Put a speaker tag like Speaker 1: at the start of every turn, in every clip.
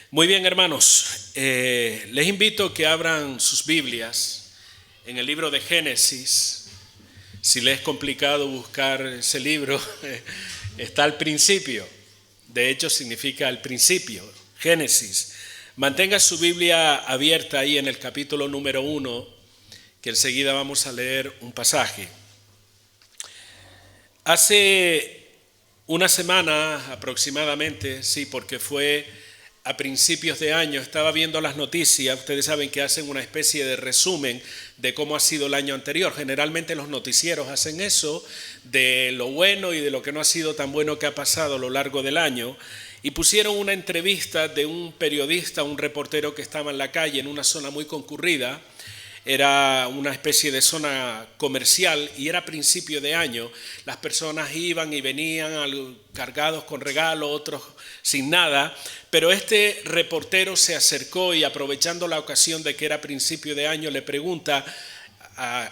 Speaker 1: Muy bien, hermanos, les invito a que abran sus Biblias en el libro de Génesis. Si les es complicado buscar ese libro, está al principio. De hecho, significa al principio, Génesis. Mantenga su Biblia abierta ahí en el capítulo número 1, que enseguida vamos a leer un pasaje. Hace una semana aproximadamente, sí, porque fue a principios de año, estaba viendo las noticias. Ustedes saben que hacen una especie de resumen de cómo ha sido el año anterior. Generalmente los noticieros hacen eso, de lo bueno y de lo que no ha sido tan bueno que ha pasado a lo largo del año. Y pusieron una entrevista de un periodista, un reportero que estaba en la calle en una zona muy concurrida. Era una especie de zona comercial y era principio de año. Las personas iban y venían cargados con regalos, otros sin nada. Pero este reportero se acercó y, aprovechando la ocasión de que era principio de año, le pregunta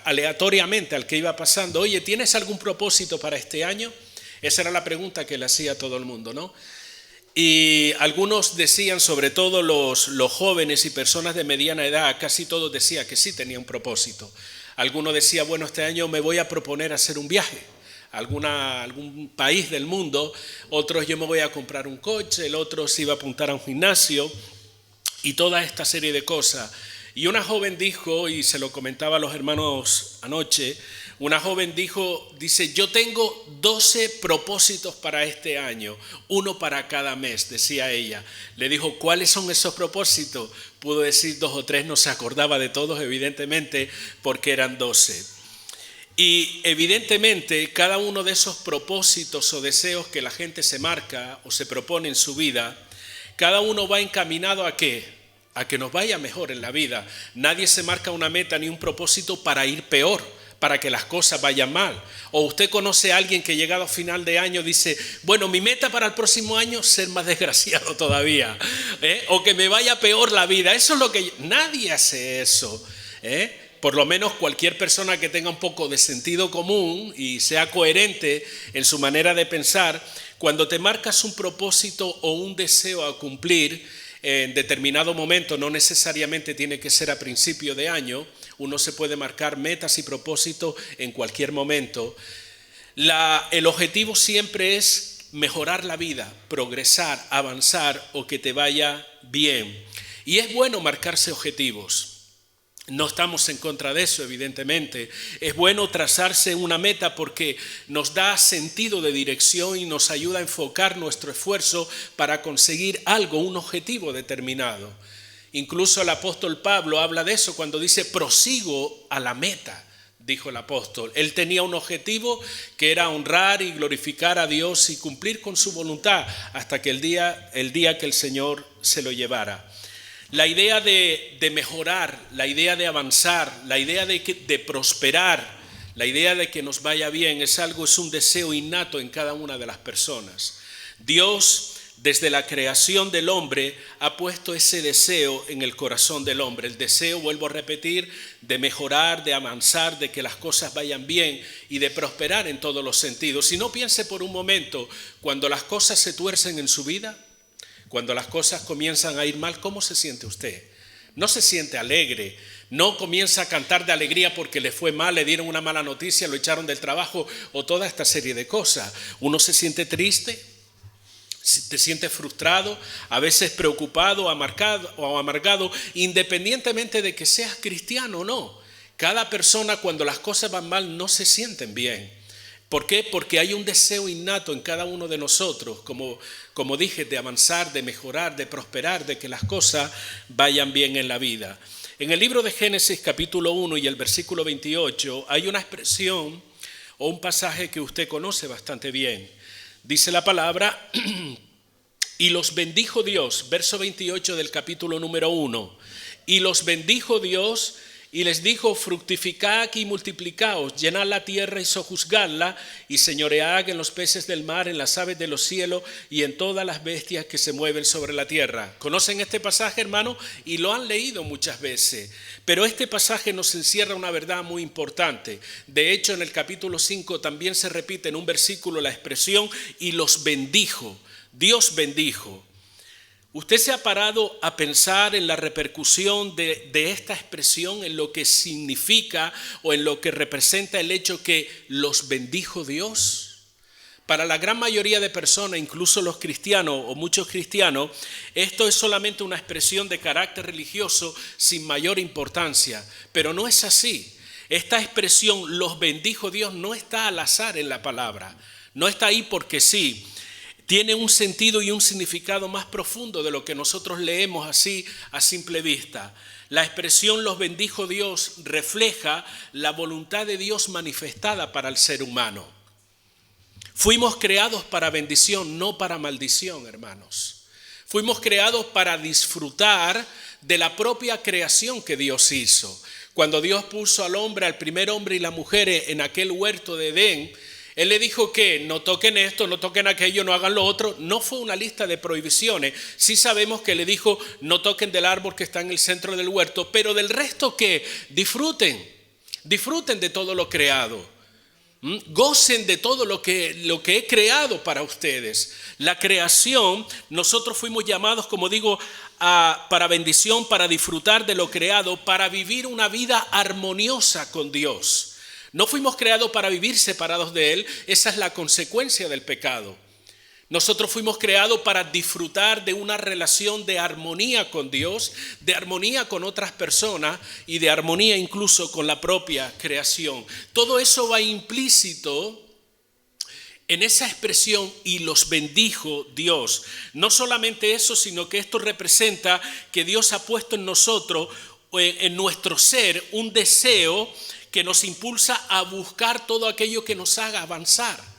Speaker 1: aleatoriamente al que iba pasando: oye, ¿tienes algún propósito para este año? Esa era la pregunta que le hacía a todo el mundo, ¿no? Y algunos decían, sobre todo los jóvenes y personas de mediana edad, casi todos decían que sí tenía un propósito. Algunos decían: bueno, este año me voy a proponer hacer un viaje a algún país del mundo. Otros: yo me voy a comprar un coche. El otro se iba a apuntar a un gimnasio y toda esta serie de cosas. Y una joven dijo, y se lo comentaba a los hermanos anoche, una joven dice: yo tengo 12 propósitos para este año, uno para cada mes, decía ella. Le dijo: ¿cuáles son esos propósitos? Pudo decir 2 o 3, no se acordaba de todos, evidentemente, porque eran 12. Y evidentemente cada uno de esos propósitos o deseos que la gente se marca o se propone en su vida, cada uno va encaminado ¿a qué? A que nos vaya mejor en la vida. Nadie se marca una meta ni un propósito para ir peor, para que las cosas vayan mal. O usted conoce a alguien que, llegado a final de año, dice: bueno, mi meta para el próximo año es ser más desgraciado todavía, o que me vaya peor la vida. Eso es lo que nadie hace eso, Por lo menos cualquier persona que tenga un poco de sentido común y sea coherente en su manera de pensar, cuando te marcas un propósito o un deseo a cumplir en determinado momento, no necesariamente tiene que ser a principio de año, uno se puede marcar metas y propósitos en cualquier momento. El objetivo siempre es mejorar la vida, progresar, avanzar o que te vaya bien. Y es bueno marcarse objetivos. No estamos en contra de eso, evidentemente. Es bueno trazarse una meta porque nos da sentido de dirección y nos ayuda a enfocar nuestro esfuerzo para conseguir algo, un objetivo determinado. Incluso el apóstol Pablo habla de eso cuando dice: prosigo a la meta, dijo el apóstol. Él tenía un objetivo que era honrar y glorificar a Dios y cumplir con su voluntad hasta que el día que el Señor se lo llevara. La idea de mejorar, la idea de avanzar, la idea de prosperar, la idea de que nos vaya bien es un deseo innato en cada una de las personas. Dios, desde la creación del hombre, ha puesto ese deseo en el corazón del hombre. El deseo, vuelvo a repetir, de mejorar, de avanzar, de que las cosas vayan bien y de prosperar en todos los sentidos. Si no, piense por un momento, cuando las cosas se tuercen en su vida, cuando las cosas comienzan a ir mal, ¿cómo se siente usted? No se siente alegre, no comienza a cantar de alegría porque le fue mal, le dieron una mala noticia, lo echaron del trabajo o toda esta serie de cosas. Uno se siente triste, te sientes frustrado, a veces preocupado o amargado, independientemente de que seas cristiano o no. Cada persona, cuando las cosas van mal, no se sienten bien. ¿Por qué? Porque hay un deseo innato en cada uno de nosotros, como dije, de avanzar, de mejorar, de prosperar, de que las cosas vayan bien en la vida. En el libro de Génesis capítulo 1 y el versículo 28 hay una expresión o un pasaje que usted conoce bastante bien. Dice la palabra: y los bendijo Dios, verso 28 del capítulo número 1. Y los bendijo Dios y les dijo: fructificad y multiplicaos, llenad la tierra y sojuzgadla, y señoread en los peces del mar, en las aves de los cielos y en todas las bestias que se mueven sobre la tierra. ¿Conocen este pasaje, hermano? Y lo han leído muchas veces. Pero este pasaje nos encierra una verdad muy importante. De hecho, en el capítulo 5 también se repite en un versículo la expresión: y los bendijo. Dios bendijo. ¿Usted se ha parado a pensar en la repercusión de esta expresión, en lo que significa o en lo que representa el hecho que los bendijo Dios? Para la gran mayoría de personas, incluso los cristianos o muchos cristianos, esto es solamente una expresión de carácter religioso sin mayor importancia, pero no es así. Esta expresión, los bendijo Dios, no está al azar en la palabra, no está ahí porque sí. Tiene un sentido y un significado más profundo de lo que nosotros leemos así a simple vista. La expresión los bendijo Dios refleja la voluntad de Dios manifestada para el ser humano. Fuimos creados para bendición, no para maldición, hermanos. Fuimos creados para disfrutar de la propia creación que Dios hizo. Cuando Dios puso al hombre, al primer hombre y la mujer en aquel huerto de Edén, Él le dijo que no toquen esto, no toquen aquello, no hagan lo otro. No fue una lista de prohibiciones. Sí sabemos que le dijo no toquen del árbol que está en el centro del huerto, pero del resto que disfruten de todo lo creado. Gocen de todo lo que he creado para ustedes. La creación, nosotros fuimos llamados, como digo, para bendición, para disfrutar de lo creado, para vivir una vida armoniosa con Dios. No fuimos creados para vivir separados de Él, esa es la consecuencia del pecado. Nosotros fuimos creados para disfrutar de una relación de armonía con Dios, de armonía con otras personas y de armonía incluso con la propia creación. Todo eso va implícito en esa expresión y los bendijo Dios. No solamente eso, sino que esto representa que Dios ha puesto en nosotros, en nuestro ser, un deseo que nos impulsa a buscar todo aquello que nos haga avanzar.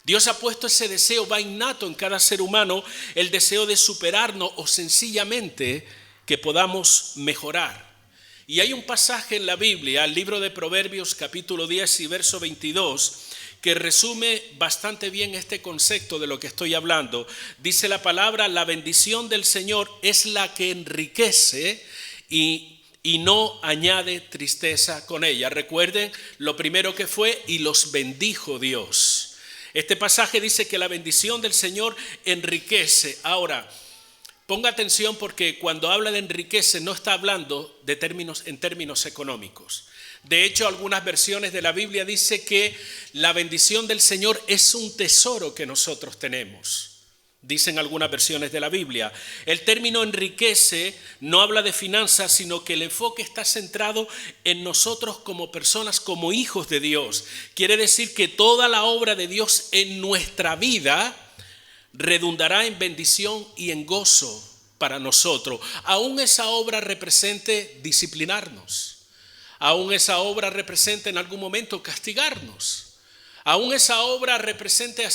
Speaker 1: Dios ha puesto ese deseo, va innato en cada ser humano, el deseo de superarnos o sencillamente que podamos mejorar. Y hay un pasaje en la Biblia, el libro de Proverbios capítulo 10 y verso 22, que resume bastante bien este concepto de lo que estoy hablando. Dice la palabra, la bendición del Señor es la que enriquece y no añade tristeza con ella. Recuerden lo primero que fue, y los bendijo Dios. Este pasaje dice que la bendición del Señor enriquece. Ahora, ponga atención porque cuando habla de enriquece no está hablando de en términos económicos. De hecho, algunas versiones de la Biblia dice que la bendición del Señor es un tesoro que nosotros tenemos. Dicen algunas versiones de la Biblia. El término enriquece no habla de finanzas, sino que el enfoque está centrado en nosotros como personas, como hijos de Dios. Quiere decir que toda la obra de Dios en nuestra vida redundará en bendición y en gozo para nosotros. Aún esa obra represente disciplinarnos. Aún esa obra representa en algún momento castigarnos. Aún esa obra represente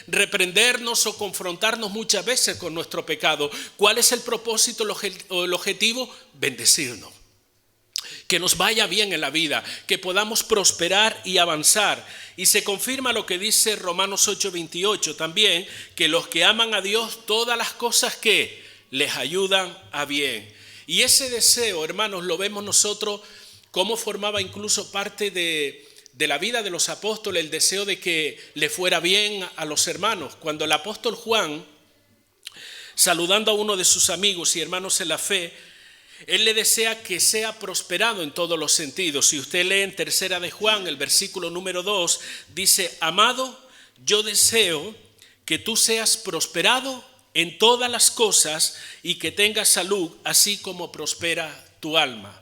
Speaker 1: reprendernos o confrontarnos muchas veces con nuestro pecado. ¿Cuál es el propósito o el objetivo? Bendecirnos. Que nos vaya bien en la vida, que podamos prosperar y avanzar. Y se confirma lo que dice Romanos 8:28 también, que los que aman a Dios, todas las cosas que les ayudan a bien. Y ese deseo, hermanos, lo vemos nosotros cómo formaba incluso parte de la vida de los apóstoles, el deseo de que le fuera bien a los hermanos. Cuando el apóstol Juan, saludando a uno de sus amigos y hermanos en la fe, él le desea que sea prosperado en todos los sentidos. Si usted lee en tercera de Juan, el versículo número 2, dice, amado, yo deseo que tú seas prosperado en todas las cosas y que tengas salud, así como prospera tu alma.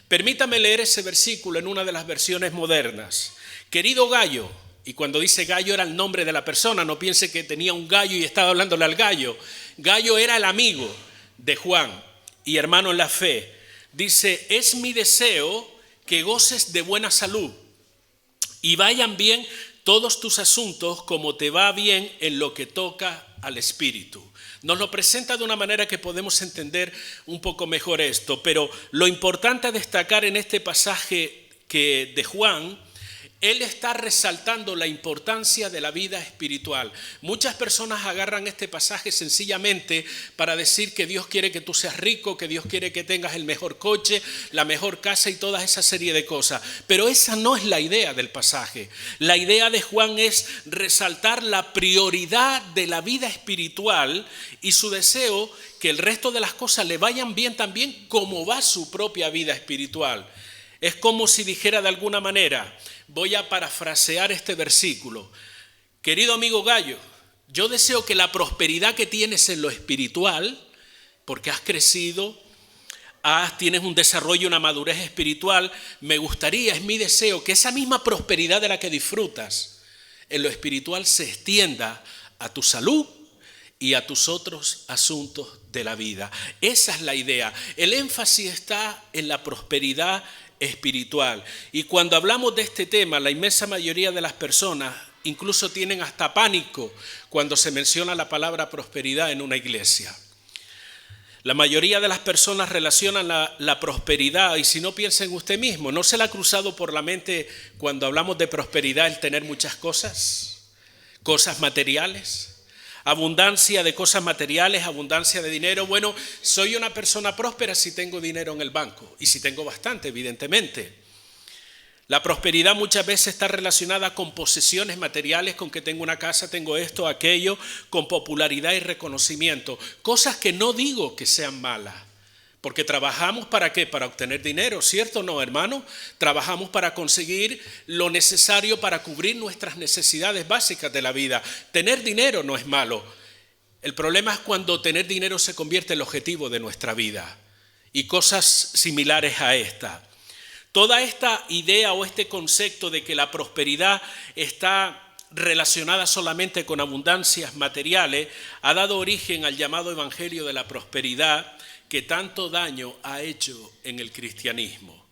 Speaker 1: Permítame leer ese versículo en una de las versiones modernas. Querido Gallo, y cuando dice Gallo era el nombre de la persona, no piense que tenía un gallo y estaba hablándole al gallo. Gallo era el amigo de Juan y hermano en la fe. Dice, es mi deseo que goces de buena salud y vayan bien todos tus asuntos como te va bien en lo que toca al Espíritu. Nos lo presenta de una manera que podemos entender un poco mejor esto, pero lo importante a destacar en este pasaje de Juan Él está resaltando la importancia de la vida espiritual. Muchas personas agarran este pasaje sencillamente para decir que Dios quiere que tú seas rico, que Dios quiere que tengas el mejor coche, la mejor casa y toda esa serie de cosas. Pero esa no es la idea del pasaje. La idea de Juan es resaltar la prioridad de la vida espiritual y su deseo que el resto de las cosas le vayan bien también como va su propia vida espiritual. Es como si dijera de alguna manera, voy a parafrasear este versículo. Querido amigo Gallo, yo deseo que la prosperidad que tienes en lo espiritual, porque has crecido, tienes un desarrollo, una madurez espiritual, me gustaría, es mi deseo, que esa misma prosperidad de la que disfrutas en lo espiritual se extienda a tu salud y a tus otros asuntos de la vida. Esa es la idea. El énfasis está en la prosperidad espiritual. Y cuando hablamos de este tema, la inmensa mayoría de las personas incluso tienen hasta pánico cuando se menciona la palabra prosperidad en una iglesia. La mayoría de las personas relacionan la prosperidad, y si no, piensa en usted mismo, ¿no se le ha cruzado por la mente cuando hablamos de prosperidad el tener muchas cosas? Cosas materiales. Abundancia de cosas materiales, abundancia de dinero. Bueno, soy una persona próspera si tengo dinero en el banco y si tengo bastante, evidentemente. La prosperidad muchas veces está relacionada con posesiones materiales, con que tengo una casa, tengo esto, aquello, con popularidad y reconocimiento. Cosas que no digo que sean malas, porque trabajamos ¿para qué? Para obtener dinero, ¿cierto o no, hermano? Trabajamos para conseguir lo necesario para cubrir nuestras necesidades básicas de la vida. Tener dinero no es malo. El problema es cuando tener dinero se convierte en el objetivo de nuestra vida y cosas similares a esta. Toda esta idea o este concepto de que la prosperidad está relacionada solamente con abundancias materiales ha dado origen al llamado evangelio de la prosperidad, que tanto daño ha hecho en el cristianismo.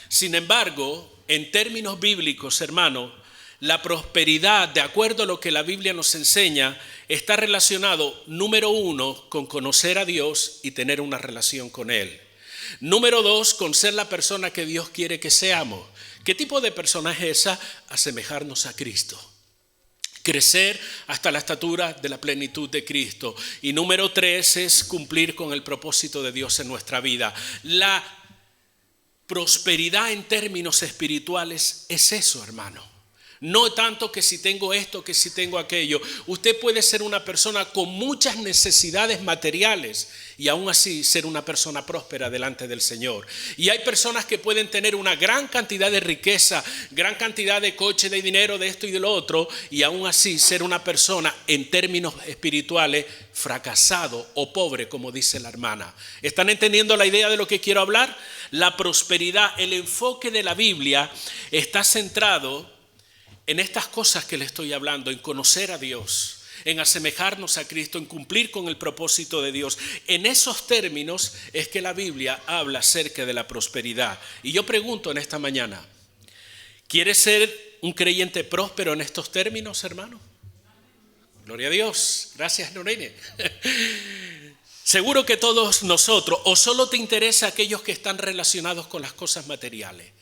Speaker 1: Sin embargo, en términos bíblicos, hermanos, la prosperidad, de acuerdo a lo que la Biblia nos enseña, está relacionado, número 1, con conocer a Dios y tener una relación con Él. Número 2, con ser la persona que Dios quiere que seamos. ¿Qué tipo de persona es esa? Asemejarnos a Cristo. Crecer hasta la estatura de la plenitud de Cristo. Y número 3 es cumplir con el propósito de Dios en nuestra vida. La prosperidad en términos espirituales es eso, hermano. No tanto que si tengo esto, que si tengo aquello. Usted puede ser una persona con muchas necesidades materiales y aún así ser una persona próspera delante del Señor. Y hay personas que pueden tener una gran cantidad de riqueza, gran cantidad de coche, de dinero, de esto y de lo otro, y aún así ser una persona en términos espirituales fracasado o pobre, como dice la hermana. ¿Están entendiendo la idea de lo que quiero hablar? La prosperidad, el enfoque de la Biblia está centrado en estas cosas que le estoy hablando, en conocer a Dios, en asemejarnos a Cristo, en cumplir con el propósito de Dios. En esos términos es que la Biblia habla acerca de la prosperidad. Y yo pregunto en esta mañana, ¿quieres ser un creyente próspero en estos términos, hermano? Gloria a Dios. Gracias, Lorene. Seguro que todos nosotros, o solo te interesa aquellos que están relacionados con las cosas materiales.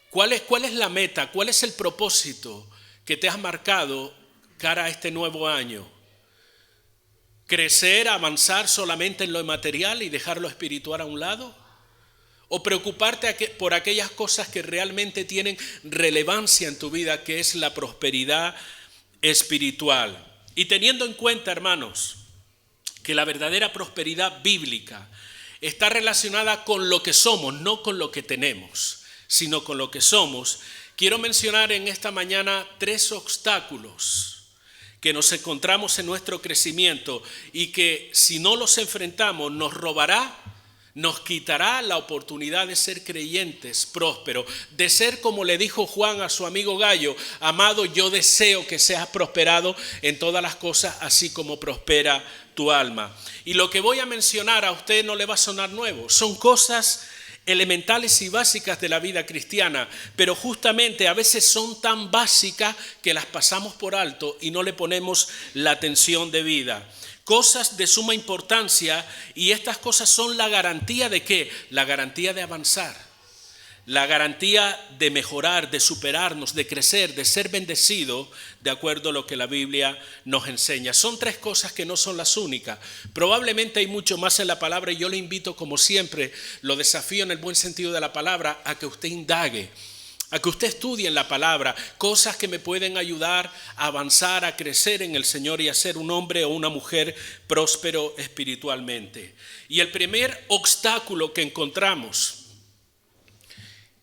Speaker 1: ¿Cuál es la meta? ¿Cuál es el propósito que te has marcado cara a este nuevo año? ¿Crecer, avanzar solamente en lo material y dejar lo espiritual a un lado? ¿O preocuparte por aquellas cosas que realmente tienen relevancia en tu vida, que es la prosperidad espiritual? Y teniendo en cuenta, hermanos, que la verdadera prosperidad bíblica está relacionada con lo que somos, no con lo que tenemos, sino con lo que somos, quiero mencionar en esta mañana 3 obstáculos que nos encontramos en nuestro crecimiento y que si no los enfrentamos nos robará, nos quitará la oportunidad de ser creyentes prósperos, de ser como le dijo Juan a su amigo Gallo: amado, yo deseo que seas prosperado en todas las cosas, así como prospera tu alma. Y lo que voy a mencionar a usted no le va a sonar nuevo, son cosas elementales y básicas de la vida cristiana, pero justamente a veces son tan básicas que las pasamos por alto y no le ponemos la atención debida. Cosas de suma importancia, y estas cosas son la garantía de ¿qué? La garantía de avanzar, la garantía de mejorar, de superarnos, de crecer, de ser bendecido, de acuerdo a lo que la Biblia nos enseña. Son 3 cosas que no son las únicas. Probablemente hay mucho más en la palabra y yo le invito, como siempre, lo desafío en el buen sentido de la palabra, a que usted indague, a que usted estudie en la palabra cosas que me pueden ayudar a avanzar, a crecer en el Señor y a ser un hombre o una mujer próspero espiritualmente. Y el primer obstáculo que encontramos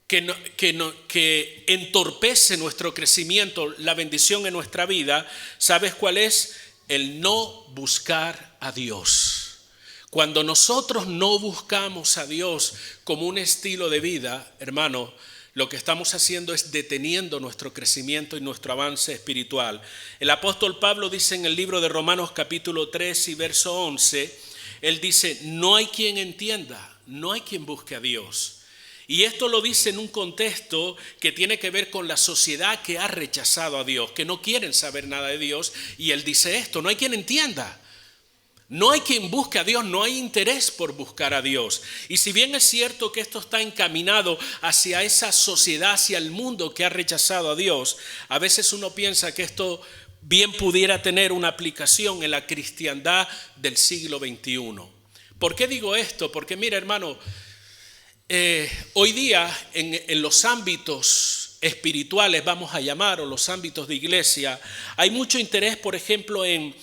Speaker 1: que entorpece nuestro crecimiento, la bendición en nuestra vida, ¿sabes cuál es? El no buscar a Dios. Cuando nosotros no buscamos a Dios como un estilo de vida, hermano, lo que estamos haciendo es deteniendo nuestro crecimiento y nuestro avance espiritual. El apóstol Pablo dice en el libro de Romanos capítulo 3 y verso 11, él dice, no hay quien entienda, no hay quien busque a Dios. Y esto lo dice en un contexto que tiene que ver con la sociedad que ha rechazado a Dios, que no quieren saber nada de Dios. Y él dice esto, no hay quien entienda, no hay quien busque a Dios, no hay interés por buscar a Dios. Y si bien es cierto que esto está encaminado hacia esa sociedad, hacia el mundo que ha rechazado a Dios, a veces uno piensa que esto bien pudiera tener una aplicación en la cristiandad del siglo XXI. ¿Por qué digo esto? Porque mira, hermano, hoy día en los ámbitos espirituales, vamos a llamar, o los ámbitos de iglesia, hay mucho interés, por ejemplo, en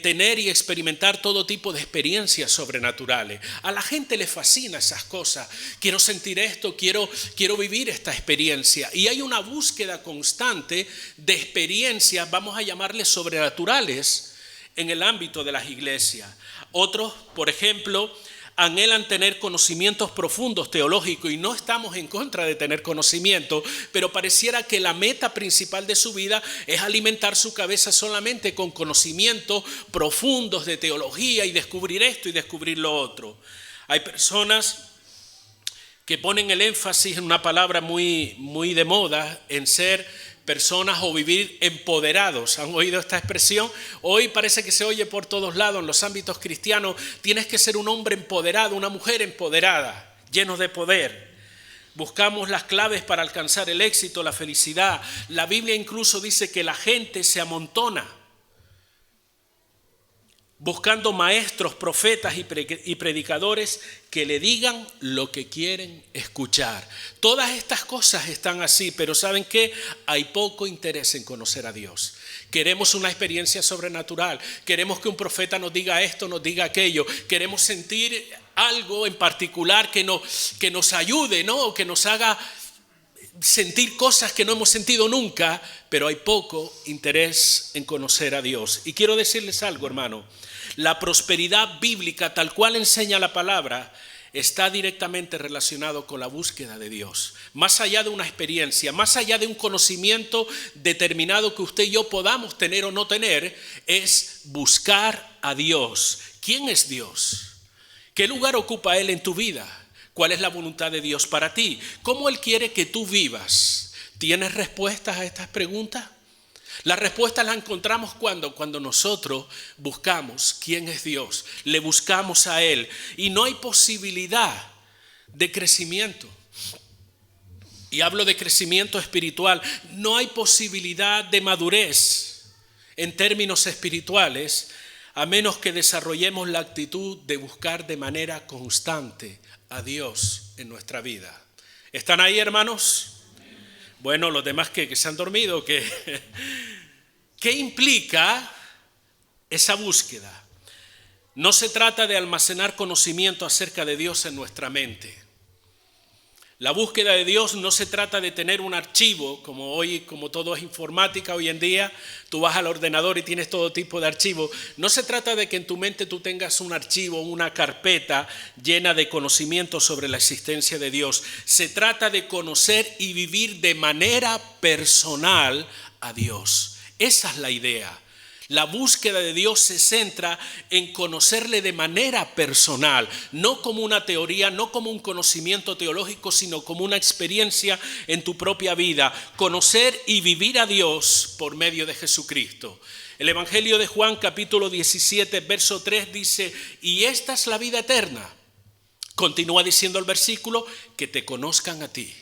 Speaker 1: tener y experimentar todo tipo de experiencias sobrenaturales. A la gente le fascina esas cosas. Quiero sentir esto, quiero vivir esta experiencia. Y hay una búsqueda constante de experiencias, vamos a llamarles sobrenaturales, en el ámbito de las iglesias. Otros, por ejemplo, anhelan tener conocimientos profundos teológicos y no estamos en contra de tener conocimiento, pero pareciera que la meta principal de su vida es alimentar su cabeza solamente con conocimientos profundos de teología y descubrir esto y descubrir lo otro. Hay personas que ponen el énfasis en una palabra muy de moda, en ser personas o vivir empoderados. ¿Han oído esta expresión? Hoy parece que se oye por todos lados en los ámbitos cristianos. Tienes que ser un hombre empoderado, una mujer empoderada, llenos de poder. Buscamos las claves para alcanzar el éxito, la felicidad. La Biblia incluso dice que la gente se amontona buscando maestros, profetas y predicadores que le digan lo que quieren escuchar. Todas estas cosas están así, pero ¿saben qué? Hay poco interés en conocer a Dios. Queremos una experiencia sobrenatural, queremos que un profeta nos diga esto, nos diga aquello, queremos sentir algo en particular que nos ayude, ¿no? O que nos haga sentir cosas que no hemos sentido nunca, pero hay poco interés en conocer a Dios. Y quiero decirles algo, hermano. La prosperidad bíblica, tal cual enseña la palabra, está directamente relacionado con la búsqueda de Dios. Más allá de una experiencia, más allá de un conocimiento determinado que usted y yo podamos tener o no tener, es buscar a Dios. ¿Quién es Dios? ¿Qué lugar ocupa Él en tu vida? ¿Cuál es la voluntad de Dios para ti? ¿Cómo Él quiere que tú vivas? ¿Tienes respuestas a estas preguntas? Las respuestas las encontramos cuando nosotros buscamos quién es Dios, le buscamos a Él y no hay posibilidad de crecimiento. Y hablo de crecimiento espiritual, no hay posibilidad de madurez en términos espirituales a menos que desarrollemos la actitud de buscar de manera constante a Dios en nuestra vida. ¿Están ahí, hermanos? Bueno, los demás que se han dormido, ¿qué implica esa búsqueda? No se trata de almacenar conocimiento acerca de Dios en nuestra mente. La búsqueda de Dios no se trata de tener un archivo, como todo es informática hoy en día, tú vas al ordenador y tienes todo tipo de archivos. No se trata de que en tu mente tú tengas un archivo, una carpeta llena de conocimiento sobre la existencia de Dios. Se trata de conocer y vivir de manera personal a Dios. Esa es la idea. La búsqueda de Dios se centra en conocerle de manera personal, no como una teoría, no como un conocimiento teológico, sino como una experiencia en tu propia vida. Conocer y vivir a Dios por medio de Jesucristo. El Evangelio de Juan, capítulo 17, verso 3 dice, y esta es la vida eterna. Continúa diciendo el versículo, que te conozcan a ti.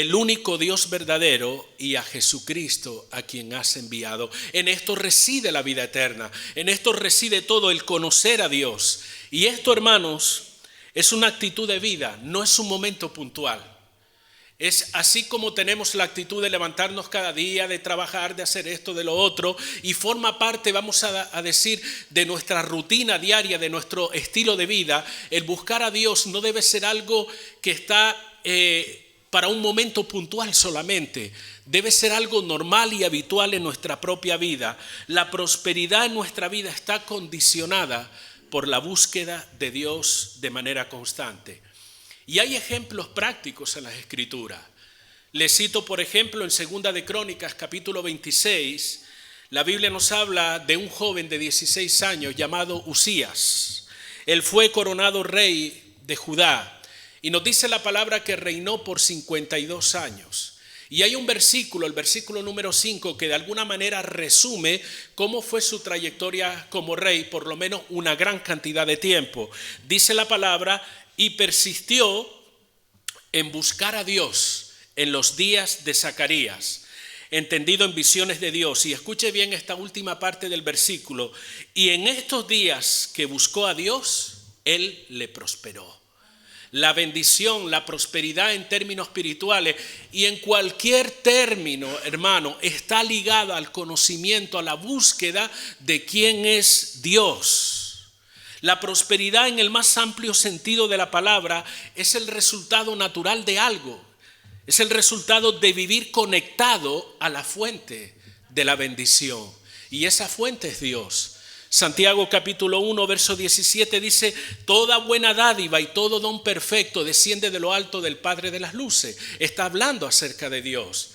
Speaker 1: el único Dios verdadero y a Jesucristo a quien has enviado. En esto reside la vida eterna, en esto reside todo el conocer a Dios. Y esto, hermanos, es una actitud de vida, no es un momento puntual. Es así como tenemos la actitud de levantarnos cada día, de trabajar, de hacer esto, de lo otro, y forma parte, vamos a decir, de nuestra rutina diaria, de nuestro estilo de vida. El buscar a Dios no debe ser algo que está para un momento puntual solamente. Debe ser algo normal y habitual en nuestra propia vida. La prosperidad en nuestra vida está condicionada por la búsqueda de Dios de manera constante. Y hay ejemplos prácticos en las Escrituras. Les cito, por ejemplo, en 2 de Crónicas, capítulo 26, la Biblia nos habla de un joven de 16 años llamado Usías. Él fue coronado rey de Judá y nos dice la palabra que reinó por 52 años. Y hay un versículo, el versículo número 5, que de alguna manera resume cómo fue su trayectoria como rey, por lo menos una gran cantidad de tiempo. Dice la palabra: y persistió en buscar a Dios en los días de Zacarías, entendido en visiones de Dios. Y escuche bien esta última parte del versículo: y en estos días que buscó a Dios, Él le prosperó. La bendición, la prosperidad en términos espirituales y en cualquier término, hermano, está ligada al conocimiento, a la búsqueda de quién es Dios. La prosperidad en el más amplio sentido de la palabra es el resultado natural de algo. Es el resultado de vivir conectado a la fuente de la bendición. Y esa fuente es Dios. Santiago capítulo 1, verso 17 dice: toda buena dádiva y todo don perfecto desciende de lo alto del Padre de las luces. Está hablando acerca de Dios.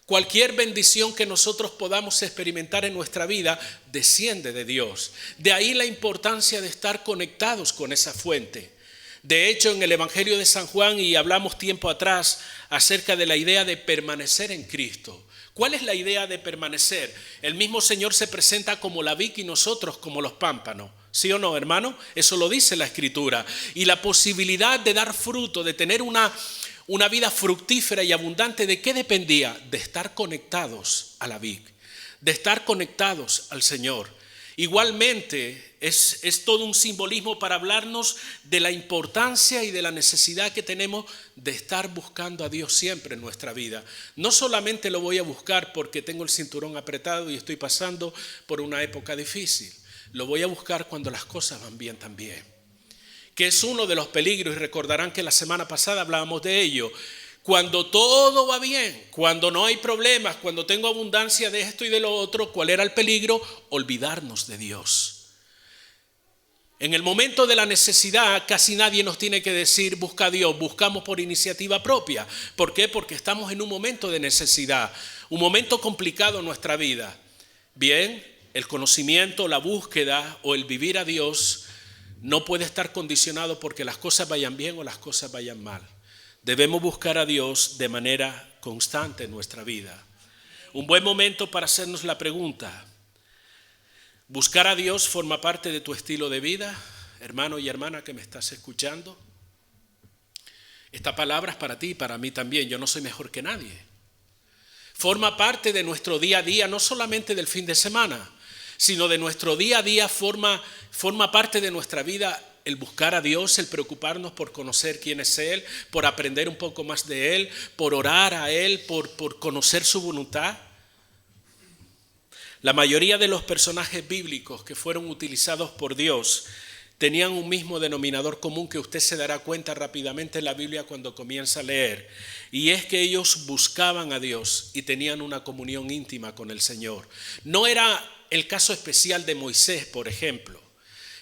Speaker 1: Cualquier bendición que nosotros podamos experimentar en nuestra vida desciende de Dios. De ahí la importancia de estar conectados con esa fuente. De hecho, en el Evangelio de San Juan, y hablamos tiempo atrás acerca de la idea de permanecer en Cristo. ¿Cuál es la idea de permanecer? El mismo Señor se presenta como la vid y nosotros como los pámpanos. ¿Sí o no, hermano? Eso lo dice la Escritura. Y la posibilidad de dar fruto, de tener una vida fructífera y abundante, ¿de qué dependía? De estar conectados a la vid, de estar conectados al Señor. Igualmente es todo un simbolismo para hablarnos de la importancia y de la necesidad que tenemos de estar buscando a Dios siempre en nuestra vida. No solamente lo voy a buscar porque tengo el cinturón apretado y estoy pasando por una época difícil. Lo voy a buscar cuando las cosas van bien también. Que es uno de los peligros, y recordarán que la semana pasada hablábamos de ello. Cuando todo va bien, cuando no hay problemas, cuando tengo abundancia de esto y de lo otro, ¿cuál era el peligro? Olvidarnos de Dios. En el momento de la necesidad, casi nadie nos tiene que decir busca a Dios, buscamos por iniciativa propia. ¿Por qué? Porque estamos en un momento de necesidad, un momento complicado en nuestra vida. Bien, el conocimiento, la búsqueda o el vivir a Dios no puede estar condicionado porque las cosas vayan bien o las cosas vayan mal. Debemos buscar a Dios de manera constante en nuestra vida. Un buen momento para hacernos la pregunta: ¿buscar a Dios forma parte de tu estilo de vida, hermano y hermana que me estás escuchando? Esta palabra es para ti y para mí también. Yo no soy mejor que nadie. Forma parte de nuestro día a día, no solamente del fin de semana, sino de nuestro día a día. Forma parte de nuestra vida el buscar a Dios, el preocuparnos por conocer quién es Él, por aprender un poco más de Él, por orar a Él, por conocer su voluntad. La mayoría de los personajes bíblicos que fueron utilizados por Dios tenían un mismo denominador común que usted se dará cuenta rápidamente en la Biblia cuando comienza a leer, y es que ellos buscaban a Dios y tenían una comunión íntima con el Señor. No era el caso especial de Moisés, por ejemplo,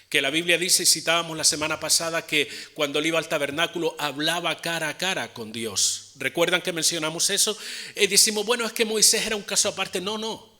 Speaker 1: que la Biblia dice, y citábamos la semana pasada, que cuando él iba al tabernáculo hablaba cara a cara con Dios. ¿Recuerdan que mencionamos eso? Y decimos, bueno, es que Moisés era un caso aparte. No.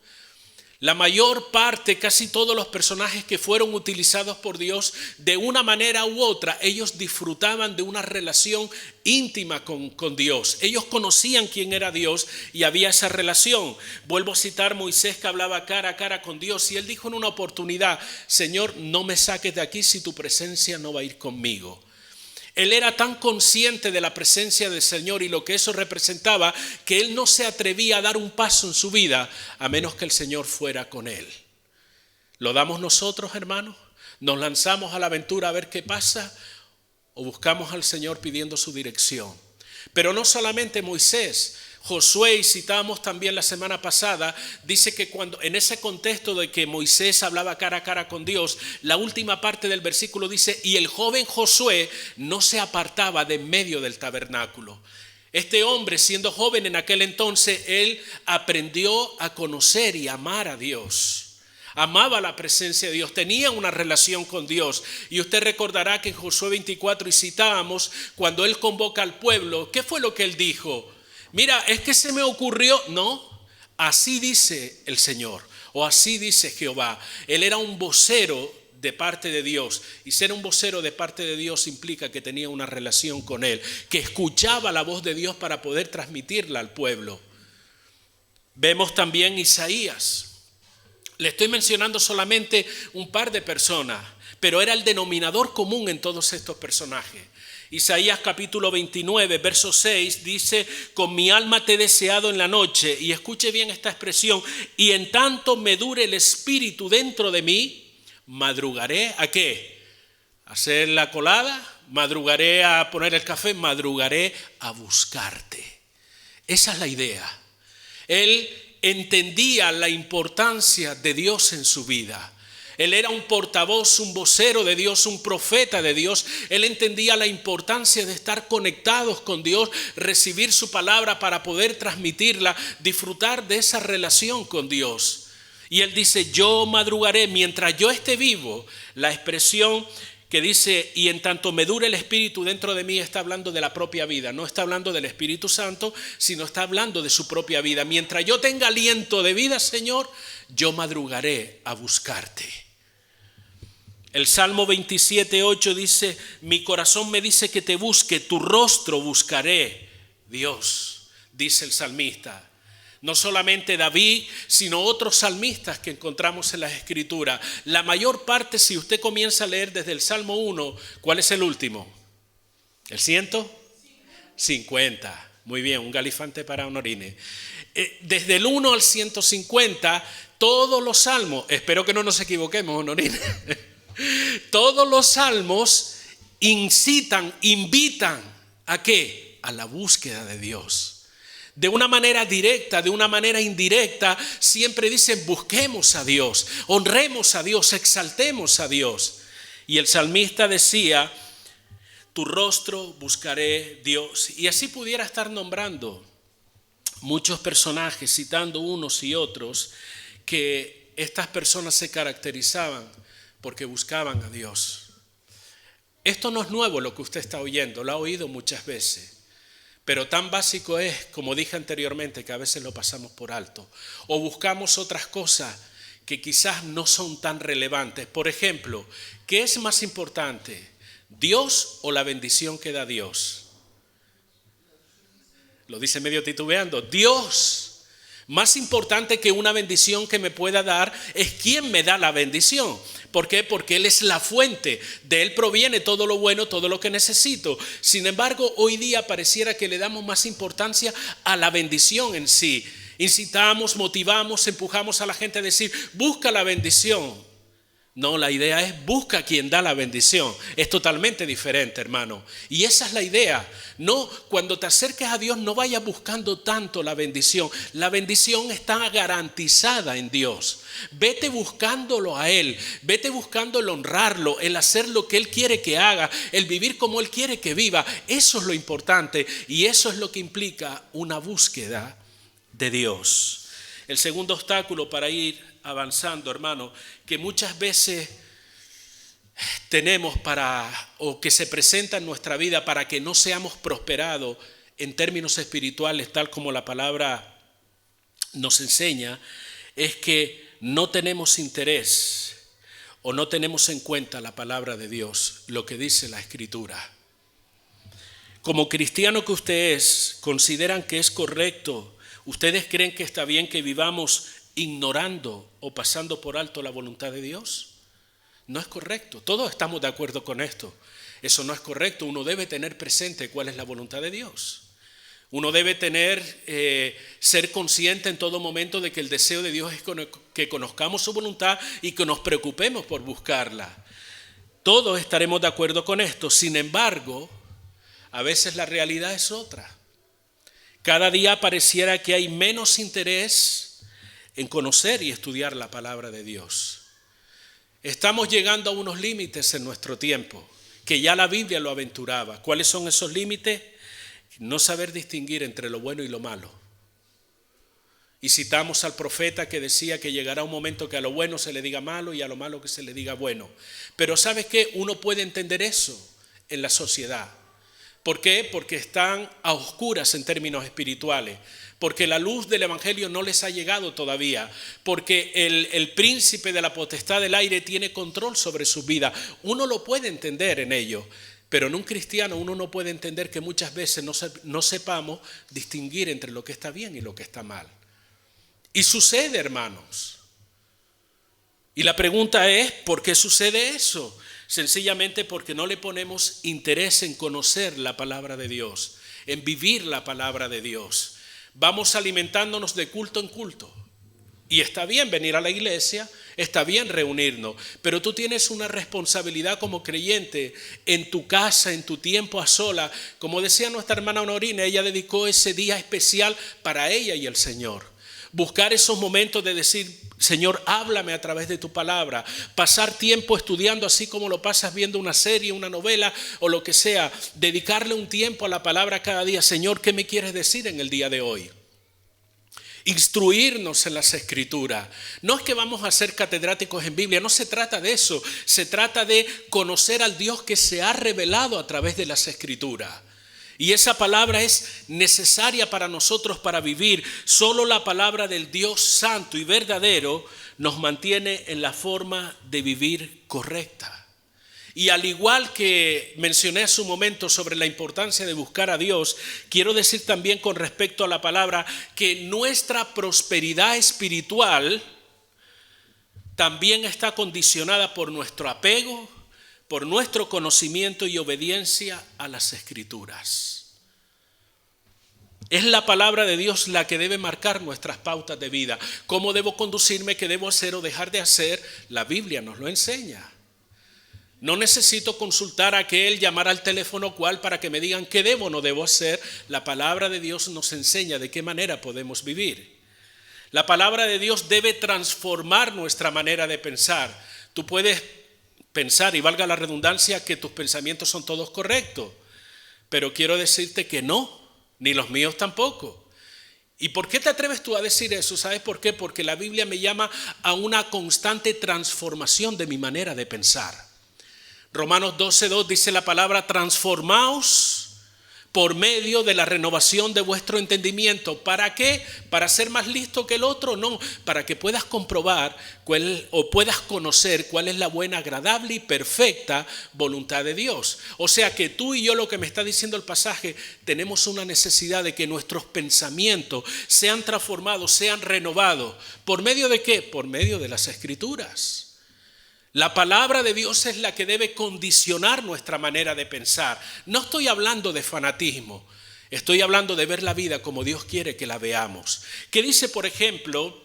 Speaker 1: La mayor parte, casi todos los personajes que fueron utilizados por Dios, de una manera u otra, ellos disfrutaban de una relación íntima con Dios. Ellos conocían quién era Dios y había esa relación. Vuelvo a citar Moisés, que hablaba cara a cara con Dios, y él dijo en una oportunidad: Señor, no me saques de aquí si tu presencia no va a ir conmigo. Él era tan consciente de la presencia del Señor y lo que eso representaba, que él no se atrevía a dar un paso en su vida a menos que el Señor fuera con él. ¿Lo damos nosotros, hermanos? ¿Nos lanzamos a la aventura a ver qué pasa? ¿O buscamos al Señor pidiendo su dirección? Pero no solamente Moisés, Josué, y citábamos también la semana pasada, dice que cuando en ese contexto de que Moisés hablaba cara a cara con Dios, la última parte del versículo dice, y el joven Josué no se apartaba de en medio del tabernáculo. Este hombre, siendo joven en aquel entonces, él aprendió a conocer y amar a Dios. Amaba la presencia de Dios, tenía una relación con Dios. Y usted recordará que en Josué 24, y citábamos, cuando él convoca al pueblo, ¿qué fue lo que él dijo? Mira, es que se me ocurrió. No, así dice el Señor, o así dice Jehová. Él era un vocero de parte de Dios, y ser un vocero de parte de Dios implica que tenía una relación con Él, que escuchaba la voz de Dios para poder transmitirla al pueblo. Vemos también Isaías. Le estoy mencionando solamente un par de personas, pero era el denominador común en todos estos personajes. Isaías capítulo 29, verso 6 dice, con mi alma te he deseado en la noche, y escuche bien esta expresión, y en tanto me dure el espíritu dentro de mí, madrugaré, ¿a qué? ¿A hacer la colada? ¿Madrugaré a poner el café? Madrugaré a buscarte. Esa es la idea. Él entendía la importancia de Dios en su vida. Él era un portavoz, un vocero de Dios, un profeta de Dios. Él entendía la importancia de estar conectados con Dios, recibir su palabra para poder transmitirla, disfrutar de esa relación con Dios. Y él dice, yo madrugaré mientras yo esté vivo. La expresión que dice, y en tanto me dure el Espíritu dentro de mí, está hablando de la propia vida. No está hablando del Espíritu Santo, sino está hablando de su propia vida. Mientras yo tenga aliento de vida, Señor, yo madrugaré a buscarte. El Salmo 27:8 dice, mi corazón me dice que te busque, tu rostro buscaré, Dios, dice el salmista. No solamente David, sino otros salmistas que encontramos en las Escrituras. La mayor parte, si usted comienza a leer desde el Salmo 1, ¿cuál es el último? ¿El 150. Muy bien, un galifante para Honorine. Desde el 1 al 150, todos los salmos, espero que no nos equivoquemos, Honorine, todos los salmos incitan, invitan ¿a qué? A la búsqueda de Dios. De una manera directa, de una manera indirecta, siempre dicen busquemos a Dios, honremos a Dios, exaltemos a Dios. Y el salmista decía, tu rostro buscaré, Dios. Y así pudiera estar nombrando muchos personajes, citando unos y otros, que estas personas se caracterizaban porque buscaban a Dios. Esto no es nuevo lo que usted está oyendo, lo ha oído muchas veces. Pero tan básico es, como dije anteriormente, que a veces lo pasamos por alto. O buscamos otras cosas que quizás no son tan relevantes. Por ejemplo, ¿qué es más importante? ¿Dios o la bendición que da Dios? Lo dice medio titubeando. Dios. Más importante que una bendición que me pueda dar es quién me da la bendición. ¿Por qué? Porque Él es la fuente. De Él proviene todo lo bueno, todo lo que necesito. Sin embargo, hoy día pareciera que le damos más importancia a la bendición en sí. Incitamos, motivamos, empujamos a la gente a decir, busca la bendición. No, la idea es busca a quien da la bendición. Es totalmente diferente, hermano. Y esa es la idea. No, cuando te acerques a Dios no vayas buscando tanto la bendición. La bendición está garantizada en Dios. Vete buscándolo a Él. Vete buscando el honrarlo, el hacer lo que Él quiere que haga, el vivir como Él quiere que viva. Eso es lo importante y eso es lo que implica una búsqueda de Dios. El segundo obstáculo para ir avanzando, hermano, que muchas veces tenemos o que se presenta en nuestra vida para que no seamos prosperados en términos espirituales, tal como la palabra nos enseña, es que no tenemos interés o no tenemos en cuenta la palabra de Dios, lo que dice la Escritura. Como cristiano que usted es, ¿consideran que es correcto? ¿Ustedes creen que está bien que vivamos ignorando o pasando por alto la voluntad de Dios? No es correcto. Todos estamos de acuerdo con esto. Eso no es correcto. Uno debe tener presente cuál es la voluntad de Dios. Uno debe ser consciente en todo momento de que el deseo de Dios es que conozcamos su voluntad y que nos preocupemos por buscarla. Todos estaremos de acuerdo con esto. Sin embargo, a veces la realidad es otra. Cada día pareciera que hay menos interés en conocer y estudiar la palabra de Dios. Estamos llegando a unos límites en nuestro tiempo, que ya la Biblia lo aventuraba. ¿Cuáles son esos límites? No saber distinguir entre lo bueno y lo malo. Y citamos al profeta que decía que llegará un momento que a lo bueno se le diga malo y a lo malo que se le diga bueno. Pero ¿sabes qué? Uno puede entender eso en la sociedad. ¿Por qué? Porque están a oscuras en términos espirituales. Porque la luz del evangelio no les ha llegado todavía. Porque el príncipe de la potestad del aire tiene control sobre su vida. Uno lo puede entender en ello. Pero en un cristiano uno no puede entender que muchas veces no sepamos distinguir entre lo que está bien y lo que está mal. Y sucede, hermanos. Y la pregunta es, ¿por qué sucede eso? Sencillamente porque no le ponemos interés en conocer la palabra de Dios, en vivir la palabra de Dios. Vamos alimentándonos de culto en culto. Y está bien venir a la iglesia, está bien reunirnos, pero tú tienes una responsabilidad como creyente en tu casa, en tu tiempo a sola. Como decía nuestra hermana Honorina, ella dedicó ese día especial para ella y el Señor. Buscar esos momentos de decir, Señor, háblame a través de tu palabra. Pasar tiempo estudiando así como lo pasas viendo una serie, una novela o lo que sea. Dedicarle un tiempo a la palabra cada día. Señor, ¿qué me quieres decir en el día de hoy? Instruirnos en las Escrituras. No es que vamos a ser catedráticos en Biblia, no se trata de eso. Se trata de conocer al Dios que se ha revelado a través de las Escrituras. Y esa palabra es necesaria para nosotros para vivir. Solo la palabra del Dios santo y verdadero nos mantiene en la forma de vivir correcta. Y al igual que mencioné hace un momento sobre la importancia de buscar a Dios, quiero decir también con respecto a la palabra que nuestra prosperidad espiritual también está condicionada por nuestro apego, por nuestro conocimiento y obediencia a las Escrituras. Es la palabra de Dios la que debe marcar nuestras pautas de vida. ¿Cómo debo conducirme? ¿Qué debo hacer o dejar de hacer? La Biblia nos lo enseña. No necesito consultar a aquel, llamar al teléfono cual para que me digan qué debo o no debo hacer. La palabra de Dios nos enseña de qué manera podemos vivir. La palabra de Dios debe transformar nuestra manera de pensar. Tú puedes pensar, y valga la redundancia, que tus pensamientos son todos correctos. Pero quiero decirte que no, ni los míos tampoco. ¿Y por qué te atreves tú a decir eso? ¿Sabes por qué? Porque la Biblia me llama a una constante transformación de mi manera de pensar. Romanos 12:2 dice la palabra, transformaos por medio de la renovación de vuestro entendimiento. ¿Para qué? ¿Para ser más listo que el otro? No, para que puedas comprobar puedas conocer cuál es la buena, agradable y perfecta voluntad de Dios. O sea que tú y yo, lo que me está diciendo el pasaje, tenemos una necesidad de que nuestros pensamientos sean transformados, sean renovados. ¿Por medio de qué? Por medio de las Escrituras. La palabra de Dios es la que debe condicionar nuestra manera de pensar. No estoy hablando de fanatismo, estoy hablando de ver la vida como Dios quiere que la veamos. ¿Qué dice, por ejemplo,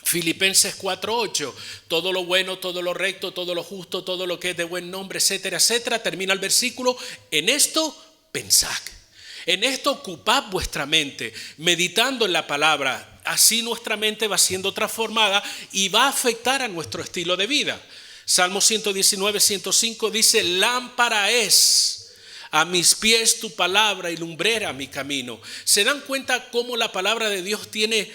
Speaker 1: Filipenses 4:8? Todo lo bueno, todo lo recto, todo lo justo, todo lo que es de buen nombre, etcétera, etcétera. Termina el versículo, en esto pensad. En esto ocupad vuestra mente, meditando en la palabra. Así nuestra mente va siendo transformada y va a afectar a nuestro estilo de vida. Salmo 119:105 dice, lámpara es a mis pies tu palabra y lumbrera mi camino. ¿Se dan cuenta cómo la palabra de Dios tiene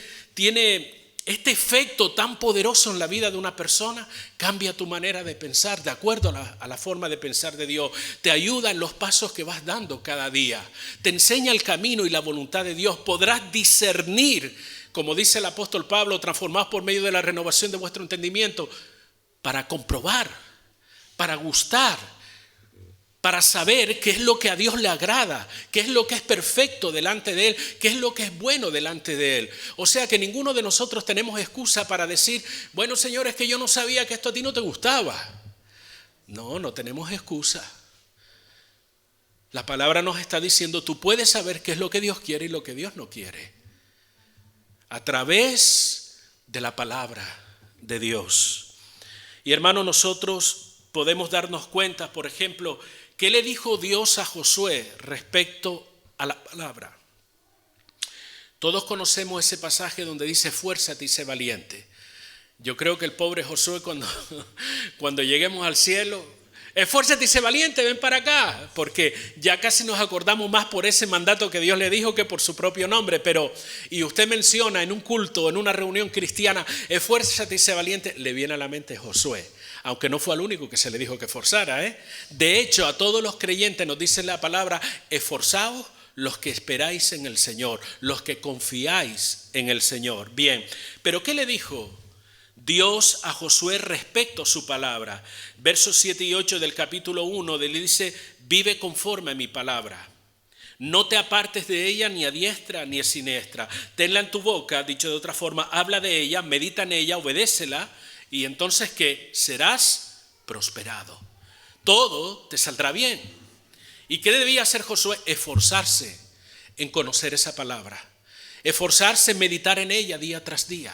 Speaker 1: este efecto tan poderoso en la vida de una persona? Cambia tu manera de pensar de acuerdo a la forma de pensar de Dios. Te ayuda en los pasos que vas dando cada día. Te enseña el camino y la voluntad de Dios. Podrás discernir, como dice el apóstol Pablo, transformados por medio de la renovación de vuestro entendimiento, para comprobar, para gustar, para saber qué es lo que a Dios le agrada, qué es lo que es perfecto delante de Él, qué es lo que es bueno delante de Él. O sea que ninguno de nosotros tenemos excusa para decir, bueno, Señor, es que yo no sabía que esto a ti no te gustaba. No tenemos excusa. La palabra nos está diciendo, tú puedes saber qué es lo que Dios quiere y lo que Dios no quiere, a través de la palabra de Dios. Y hermano, nosotros podemos darnos cuenta, por ejemplo, ¿qué le dijo Dios a Josué respecto a la palabra? Todos conocemos ese pasaje donde dice, esfuérzate y sé valiente. Yo creo que el pobre Josué cuando lleguemos al cielo, esfuérzate y sé valiente, ven para acá, porque ya casi nos acordamos más por ese mandato que Dios le dijo que por su propio nombre. Pero, y usted menciona en un culto, en una reunión cristiana, esfuérzate y sé valiente, le viene a la mente Josué, aunque no fue al único que se le dijo que esforzara, De hecho, a todos los creyentes nos dice la palabra, esforzaos los que esperáis en el Señor, los que confiáis en el Señor. Bien, pero ¿qué le dijo Dios a Josué respecto a su palabra? Versos 7 y 8 del capítulo 1, le dice, vive conforme a mi palabra. No te apartes de ella ni a diestra ni a siniestra. Tenla en tu boca, dicho de otra forma, habla de ella, medita en ella, obedécela, y entonces ¿qué? Serás prosperado. Todo te saldrá bien. ¿Y qué debía hacer Josué? Esforzarse en conocer esa palabra. Esforzarse en meditar en ella día tras día.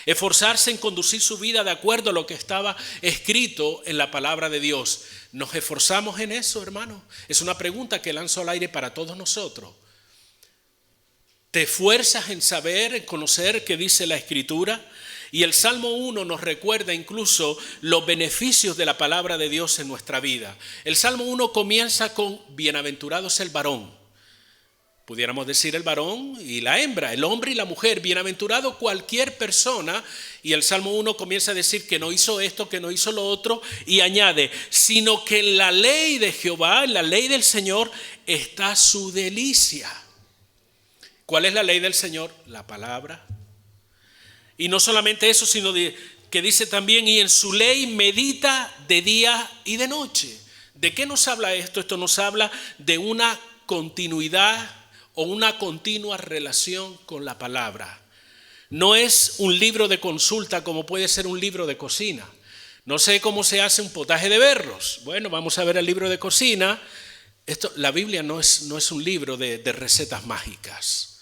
Speaker 1: Esforzarse en conducir su vida de acuerdo a lo que estaba escrito en la palabra de Dios. ¿Nos esforzamos en eso, hermano? Es una pregunta que lanzo al aire para todos nosotros. ¿Te esfuerzas en saber, en conocer qué dice la Escritura? Y el Salmo 1 nos recuerda incluso los beneficios de la palabra de Dios en nuestra vida. El Salmo 1 comienza con bienaventurado es el varón. Pudiéramos decir el varón y la hembra, el hombre y la mujer, bienaventurado cualquier persona. Y el Salmo 1 comienza a decir que no hizo esto, que no hizo lo otro, y añade, sino que en la ley de Jehová, en la ley del Señor, está su delicia. ¿Cuál es la ley del Señor? La palabra. Y no solamente eso, sino que dice también, y en su ley medita de día y de noche. ¿De qué nos habla esto? Esto nos habla de una continuidad o una continua relación con la palabra. No es un libro de consulta como puede ser un libro de cocina. No sé cómo se hace un potaje de berros. Bueno, vamos a ver el libro de cocina. La Biblia no es un libro de recetas mágicas.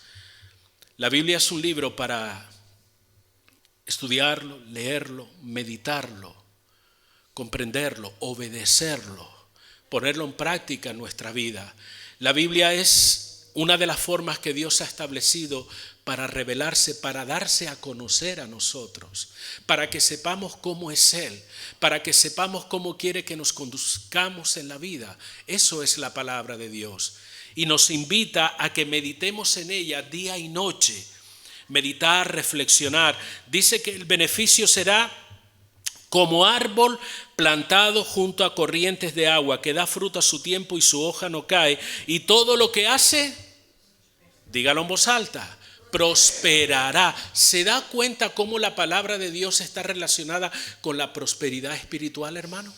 Speaker 1: La Biblia es un libro para estudiarlo, leerlo, meditarlo, comprenderlo, obedecerlo, ponerlo en práctica en nuestra vida. La Biblia es una de las formas que Dios ha establecido para revelarse, para darse a conocer a nosotros, para que sepamos cómo es Él, para que sepamos cómo quiere que nos conduzcamos en la vida. Eso es la palabra de Dios. Y nos invita a que meditemos en ella día y noche. Meditar, reflexionar. Dice que el beneficio será como árbol plantado junto a corrientes de agua, que da fruto a su tiempo y su hoja no cae. Y todo lo que hace, dígalo en voz alta, prosperará. ¿Se da cuenta cómo la palabra de Dios está relacionada con la prosperidad espiritual, hermano?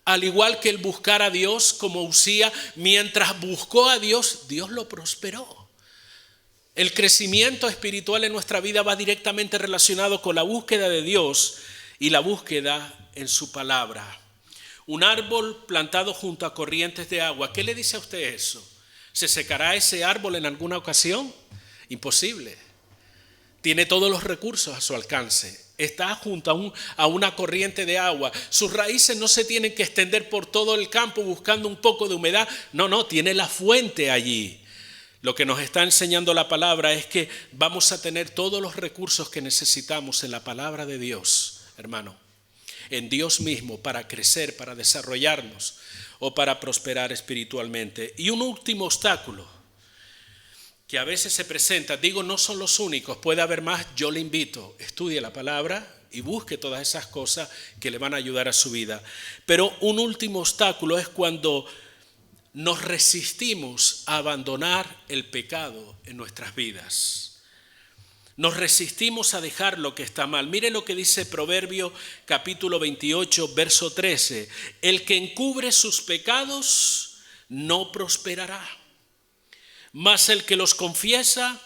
Speaker 1: Al igual que el buscar a Dios, como Usía, mientras buscó a Dios, Dios lo prosperó. El crecimiento espiritual en nuestra vida va directamente relacionado con la búsqueda de Dios y la búsqueda en su palabra. Un árbol plantado junto a corrientes de agua. ¿Qué le dice a usted eso? ¿Se secará ese árbol en alguna ocasión? Imposible. Tiene todos los recursos a su alcance. Está junto a una corriente de agua. Sus raíces no se tienen que extender por todo el campo buscando un poco de humedad. No, tiene la fuente allí. Lo que nos está enseñando la palabra es que vamos a tener todos los recursos que necesitamos en la palabra de Dios, hermano, en Dios mismo, para crecer, para desarrollarnos o para prosperar espiritualmente. Y un último obstáculo que a veces se presenta, digo, no son los únicos, puede haber más. Yo le invito, estudie la palabra y busque todas esas cosas que le van a ayudar a su vida. Pero un último obstáculo es cuando nos resistimos a abandonar el pecado en nuestras vidas. Nos resistimos a dejar lo que está mal. Mire lo que dice Proverbio capítulo 28, verso 13. El que encubre sus pecados no prosperará, mas el que los confiesa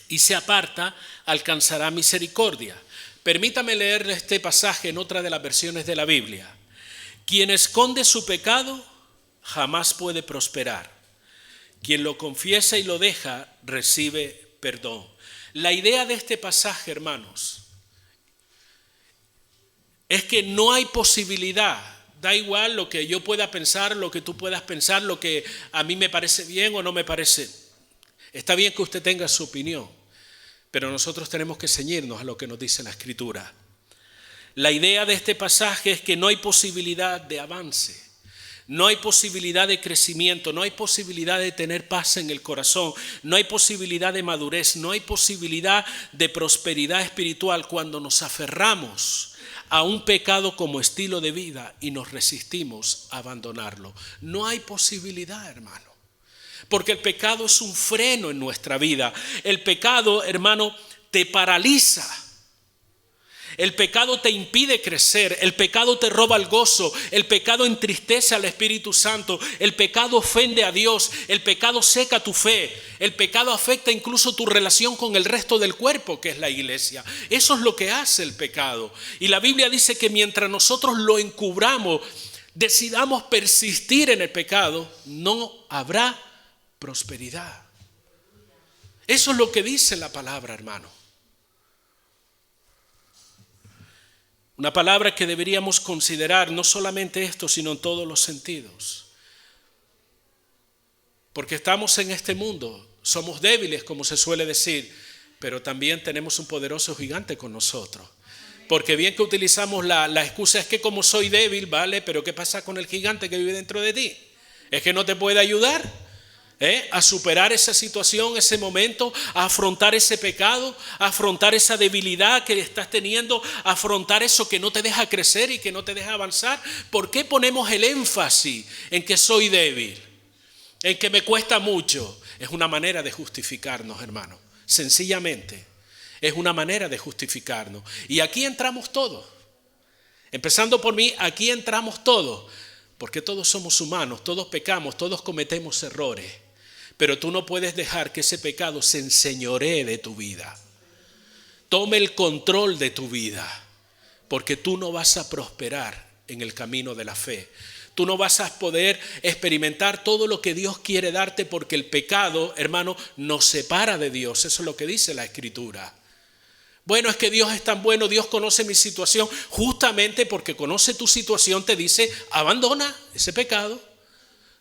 Speaker 1: y se aparta alcanzará misericordia. Permítame leerle este pasaje en otra de las versiones de la Biblia. Quien esconde su pecado jamás puede prosperar. Quien lo confiesa y lo deja, recibe perdón. La idea de este pasaje, hermanos, es que no hay posibilidad. Da igual lo que yo pueda pensar, lo que tú puedas pensar, lo que a mí me parece bien o no me parece. Está bien que usted tenga su opinión, pero nosotros tenemos que ceñirnos a lo que nos dice la Escritura. La idea de este pasaje es que no hay posibilidad de avance. No hay posibilidad de crecimiento, no hay posibilidad de tener paz en el corazón, no hay posibilidad de madurez, no hay posibilidad de prosperidad espiritual cuando nos aferramos a un pecado como estilo de vida y nos resistimos a abandonarlo. No hay posibilidad, hermano, porque el pecado es un freno en nuestra vida. El pecado, hermano, te paraliza. El pecado te impide crecer, el pecado te roba el gozo, el pecado entristece al Espíritu Santo, el pecado ofende a Dios, el pecado seca tu fe, el pecado afecta incluso tu relación con el resto del cuerpo que es la iglesia. Eso es lo que hace el pecado. Y la Biblia dice que mientras nosotros lo encubramos, decidamos persistir en el pecado, no habrá prosperidad. Eso es lo que dice la palabra, hermano. Una palabra que deberíamos considerar no solamente esto, sino en todos los sentidos. Porque estamos en este mundo, somos débiles, como se suele decir, pero también tenemos un poderoso gigante con nosotros. Porque bien que utilizamos la excusa es que como soy débil, ¿vale? Pero ¿qué pasa con el gigante que vive dentro de ti? ¿Es que no te puede ayudar? A superar esa situación, ese momento, a afrontar ese pecado, a afrontar esa debilidad que estás teniendo, a afrontar eso que no te deja crecer y que no te deja avanzar. ¿Por qué ponemos el énfasis en que soy débil, en que me cuesta mucho? Es una manera de justificarnos, hermano. Sencillamente, es una manera de justificarnos. Y aquí entramos todos. Empezando por mí, aquí entramos todos. Porque todos somos humanos, todos pecamos, todos cometemos errores. Pero tú no puedes dejar que ese pecado se enseñoree de tu vida. Tome el control de tu vida, porque tú no vas a prosperar en el camino de la fe. Tú no vas a poder experimentar todo lo que Dios quiere darte, porque el pecado, hermano, nos separa de Dios. Eso es lo que dice la Escritura. Bueno, es que Dios es tan bueno, Dios conoce mi situación. Justamente porque conoce tu situación te dice, abandona ese pecado.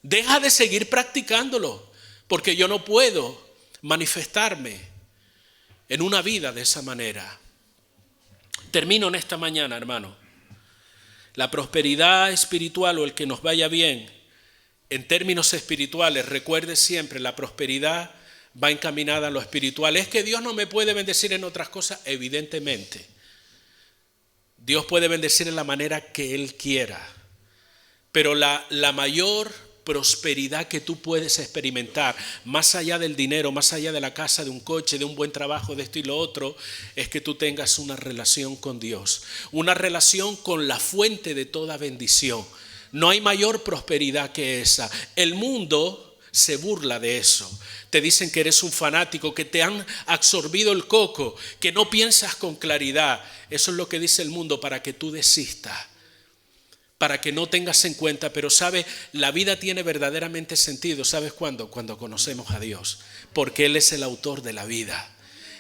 Speaker 1: Deja de seguir practicándolo, porque yo no puedo manifestarme en una vida de esa manera. Termino en esta mañana, hermano. La prosperidad espiritual o el que nos vaya bien, en términos espirituales, recuerde siempre, la prosperidad va encaminada a lo espiritual. ¿Es que Dios no me puede bendecir en otras cosas? Evidentemente. Dios puede bendecir en la manera que Él quiera. Pero la mayor prosperidad que tú puedes experimentar, más allá del dinero, más allá de la casa, de un coche, de un buen trabajo, de esto y lo otro, es que tú tengas una relación con Dios. Una relación con la fuente de toda bendición. No hay mayor prosperidad que esa. El mundo se burla de eso. Te dicen que eres un fanático, que te han absorbido el coco, que no piensas con claridad. Eso es lo que dice el mundo para que tú desistas, para que no tengas en cuenta. Pero ¿sabes? La vida tiene verdaderamente sentido. ¿Sabes cuándo? Cuando conocemos a Dios, porque Él es el autor de la vida.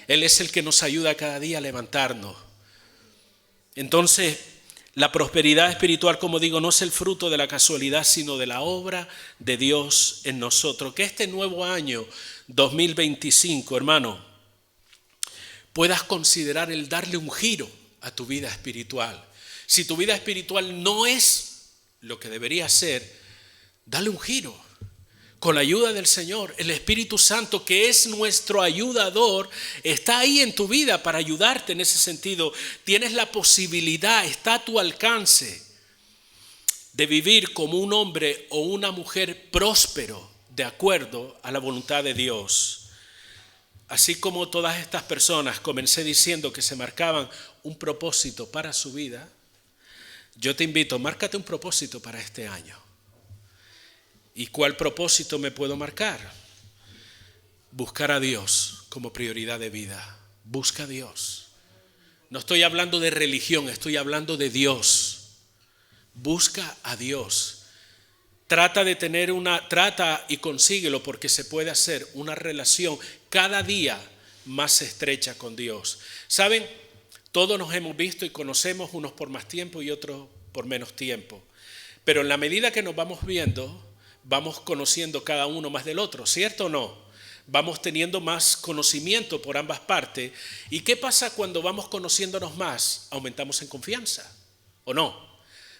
Speaker 1: Él es el que nos ayuda cada día a levantarnos. Entonces, la prosperidad espiritual, como digo, no es el fruto de la casualidad, sino de la obra de Dios en nosotros. Que este nuevo año 2025, hermano, puedas considerar el darle un giro a tu vida espiritual. Si tu vida espiritual no es lo que debería ser, dale un giro. Con la ayuda del Señor, el Espíritu Santo, que es nuestro ayudador, está ahí en tu vida para ayudarte en ese sentido. Tienes la posibilidad, está a tu alcance de vivir como un hombre o una mujer próspero, de acuerdo a la voluntad de Dios. Así como todas estas personas, comencé diciendo que se marcaban un propósito para su vida, yo te invito, márcate un propósito para este año. ¿Y cuál propósito me puedo marcar? Buscar a Dios como prioridad de vida. Busca a Dios. No estoy hablando de religión, estoy hablando de Dios. Busca a Dios. Trata y consíguelo, porque se puede hacer una relación cada día más estrecha con Dios. ¿Saben? Todos nos hemos visto y conocemos, unos por más tiempo y otros por menos tiempo. Pero en la medida que nos vamos viendo, vamos conociendo cada uno más del otro, ¿cierto o no? Vamos teniendo más conocimiento por ambas partes. ¿Y qué pasa cuando vamos conociéndonos más? Aumentamos en confianza, ¿o no?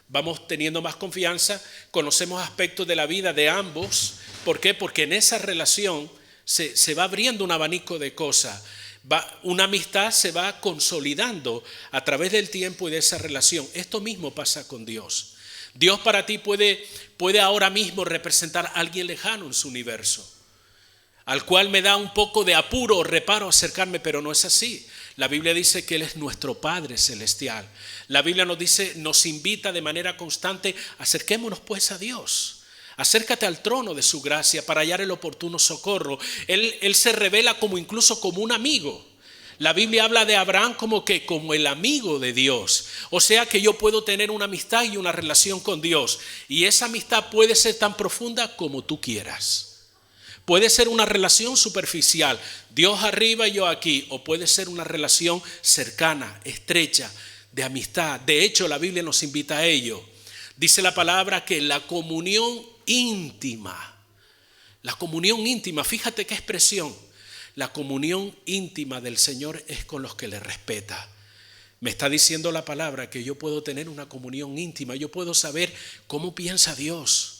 Speaker 1: Vamos teniendo más confianza, conocemos aspectos de la vida de ambos. ¿Por qué? Porque en esa relación se va abriendo un abanico de cosas. Una amistad se va consolidando a través del tiempo y de esa relación. Esto mismo pasa con Dios. Dios para ti puede ahora mismo representar a alguien lejano en su universo, al cual me da un poco de apuro o reparo acercarme, pero no es así. La Biblia dice que Él es nuestro Padre Celestial. La Biblia nos invita de manera constante: acerquémonos pues a Dios. Acércate al trono de su gracia para hallar el oportuno socorro. Él se revela incluso como un amigo. La Biblia habla de Abraham como el amigo de Dios. O sea que yo puedo tener una amistad y una relación con Dios. Y esa amistad puede ser tan profunda como tú quieras. Puede ser una relación superficial, Dios arriba y yo aquí, o puede ser una relación cercana, estrecha, de amistad. De hecho, la Biblia nos invita a ello. Dice la palabra que la comunión íntima, fíjate qué expresión, la comunión íntima del Señor es con los que le respeta. Me está diciendo la palabra que yo puedo tener una comunión íntima, yo puedo saber cómo piensa Dios.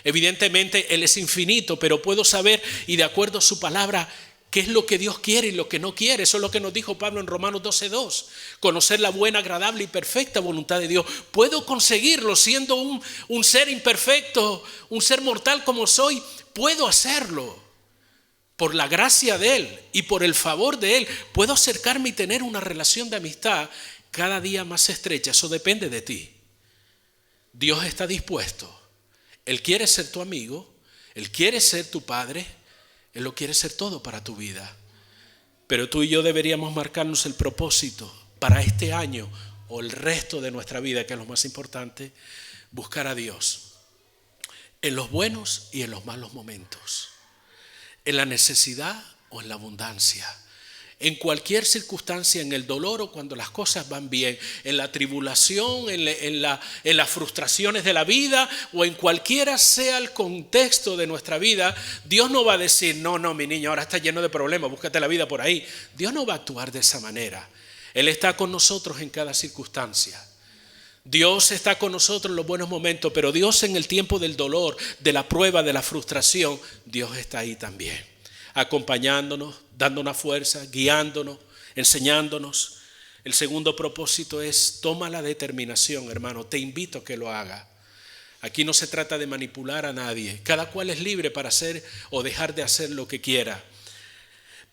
Speaker 1: Evidentemente Él es infinito, pero puedo saber, y de acuerdo a su palabra, qué es lo que Dios quiere y lo que no quiere. Eso es lo que nos dijo Pablo en Romanos 12:2. Conocer la buena, agradable y perfecta voluntad de Dios. Puedo conseguirlo siendo un ser imperfecto, un ser mortal como soy. Puedo hacerlo por la gracia de Él y por el favor de Él. Puedo acercarme y tener una relación de amistad cada día más estrecha. Eso depende de ti. Dios está dispuesto. Él quiere ser tu amigo, Él quiere ser tu padre, Él lo quiere ser todo para tu vida. Pero tú y yo deberíamos marcarnos el propósito para este año o el resto de nuestra vida, que es lo más importante: buscar a Dios en los buenos y en los malos momentos, en la necesidad o en la abundancia. En cualquier circunstancia, en el dolor o cuando las cosas van bien, en la tribulación, en las frustraciones de la vida o en cualquiera sea el contexto de nuestra vida, Dios no va a decir: no, mi niño, ahora está lleno de problemas, búscate la vida por ahí. Dios no va a actuar de esa manera. Él está con nosotros en cada circunstancia. Dios está con nosotros en los buenos momentos, pero Dios en el tiempo del dolor, de la prueba, de la frustración, Dios está ahí también, acompañándonos, dándonos fuerza, guiándonos, enseñándonos. El segundo propósito es: toma la determinación, hermano. Te invito a que lo haga. Aquí no se trata de manipular a nadie. Cada cual es libre para hacer o dejar de hacer lo que quiera.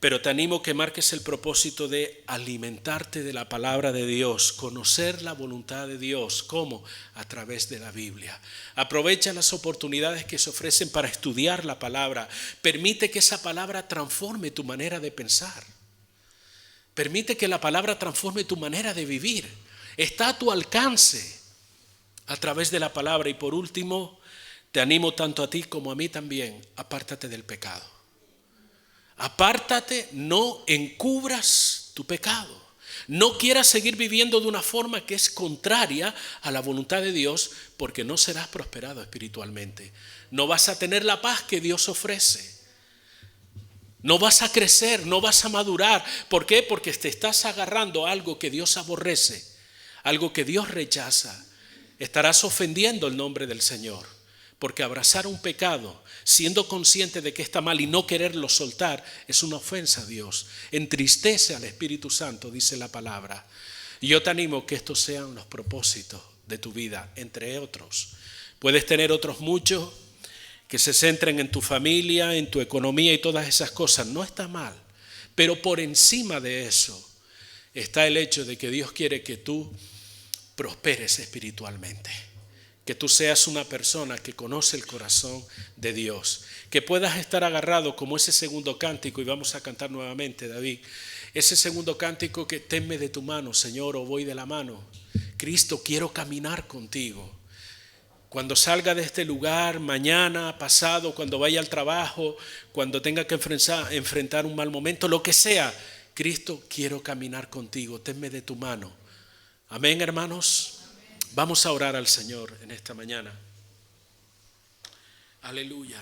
Speaker 1: Pero te animo que marques el propósito de alimentarte de la palabra de Dios, conocer la voluntad de Dios. ¿Cómo? A través de la Biblia. Aprovecha las oportunidades que se ofrecen para estudiar la palabra. Permite que esa palabra transforme tu manera de pensar. Permite que la palabra transforme tu manera de vivir. Está a tu alcance a través de la palabra. Y por último, te animo tanto a ti como a mí también: apártate del pecado. Apártate, no encubras tu pecado. No quieras seguir viviendo de una forma que es contraria a la voluntad de Dios, porque no serás prosperado espiritualmente. No vas a tener la paz que Dios ofrece. No vas a crecer, no vas a madurar. ¿Por qué? Porque te estás agarrando a algo que Dios aborrece, algo que Dios rechaza. Estarás ofendiendo el nombre del Señor. Porque abrazar un pecado, siendo consciente de que está mal y no quererlo soltar, es una ofensa a Dios. Entristece al Espíritu Santo, dice la palabra. Y yo te animo que estos sean los propósitos de tu vida, entre otros. Puedes tener otros muchos que se centren en tu familia, en tu economía y todas esas cosas. No está mal. Pero por encima de eso está el hecho de que Dios quiere que tú prosperes espiritualmente. Que tú seas una persona que conoce el corazón de Dios. Que puedas estar agarrado como ese segundo cántico, y vamos a cantar nuevamente, David. Ese segundo cántico que: tenme de tu mano, Señor, o voy de la mano. Cristo, quiero caminar contigo. Cuando salga de este lugar, mañana, pasado, cuando vaya al trabajo, cuando tenga que enfrentar un mal momento, lo que sea, Cristo, quiero caminar contigo, tenme de tu mano. Amén, hermanos. Vamos a orar al Señor en esta mañana. Aleluya.